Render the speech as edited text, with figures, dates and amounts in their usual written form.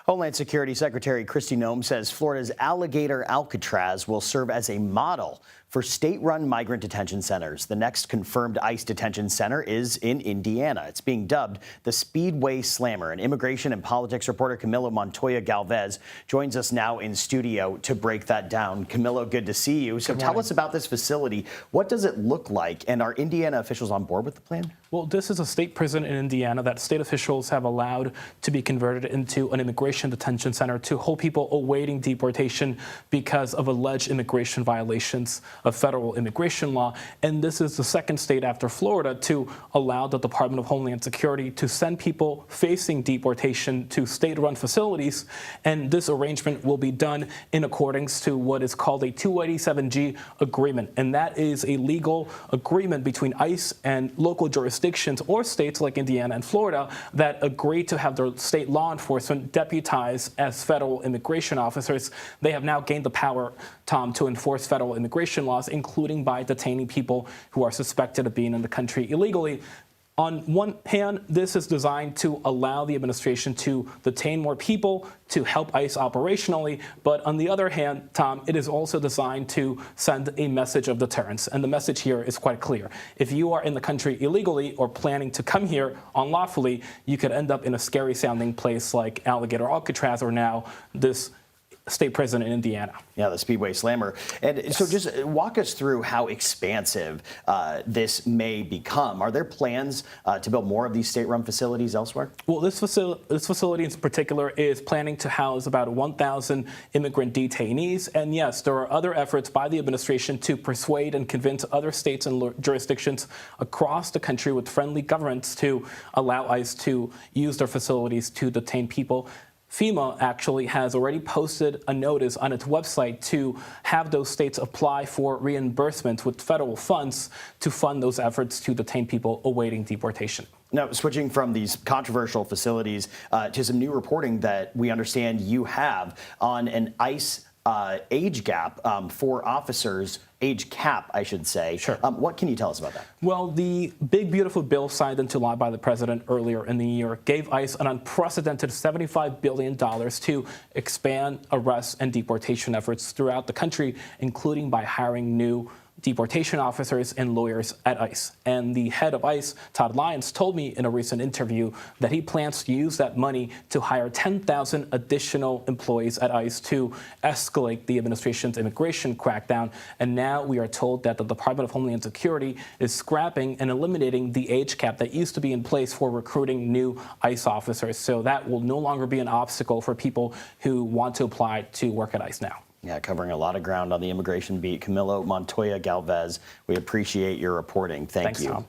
Homeland Security Secretary Kristi Noem says Florida's Alligator Alcatraz will serve as a model for state-run migrant detention centers. The next confirmed ICE detention center is in Indiana. It's being dubbed the Speedway Slammer. And immigration and politics reporter Camilo Montoya-Galvez joins us now in studio to break that down. Camilo, good to see you. So tell us about this facility. What does it look like? And are Indiana officials on board with the plan? Well, this is a state prison in Indiana that state officials have allowed to be converted into an immigration detention center to hold people awaiting deportation because of alleged immigration violations of federal immigration law. And this is the second state after Florida to allow the Department of Homeland Security to send people facing deportation to state-run facilities. And this arrangement will be done in accordance to what is called a 287G agreement. And that is a legal agreement between ICE and local jurisdictions or states like Indiana and Florida that agree to have their state law enforcement deputized as federal immigration officers. They have now gained the power, Tom, to enforce federal immigration laws, including by detaining people who are suspected of being in the country illegally. On one hand, this is designed to allow the administration to detain more people to help ICE operationally. But on the other hand, Tom, it is also designed to send a message of deterrence. And the message here is quite clear. If you are in the country illegally or planning to come here unlawfully, you could end up in a scary sounding place like Alligator Alcatraz or now this state prison in Indiana. Yeah, the Speedway Slammer. And yes. So just walk us through how expansive this may become. Are there plans to build more of these state-run facilities elsewhere? Well, this facility in particular is planning to house about 1,000 immigrant detainees. And yes, there are other efforts by the administration to persuade and convince other states and jurisdictions across the country with friendly governments to allow ICE to use their facilities to detain people. FEMA actually has already posted a notice on its website to have those states apply for reimbursements with federal funds to fund those efforts to detain people awaiting deportation. Now, switching from these controversial facilities to some new reporting that we understand you have on an ICE age gap for officers, age cap, I should say. Sure. What can you tell us about that? Well, the big, beautiful bill signed into law by the president earlier in the year gave ICE an unprecedented $75 billion to expand arrests and deportation efforts throughout the country, including by hiring new deportation officers and lawyers at ICE. And the head of ICE, Todd Lyons, told me in a recent interview that he plans to use that money to hire 10,000 additional employees at ICE to escalate the administration's immigration crackdown. And now we are told that the Department of Homeland Security is scrapping and eliminating the age cap that used to be in place for recruiting new ICE officers. So that will no longer be an obstacle for people who want to apply to work at ICE now. Yeah, covering a lot of ground on the immigration beat. Camilo Montoya-Galvez, we appreciate your reporting. Thanks, you. Tom.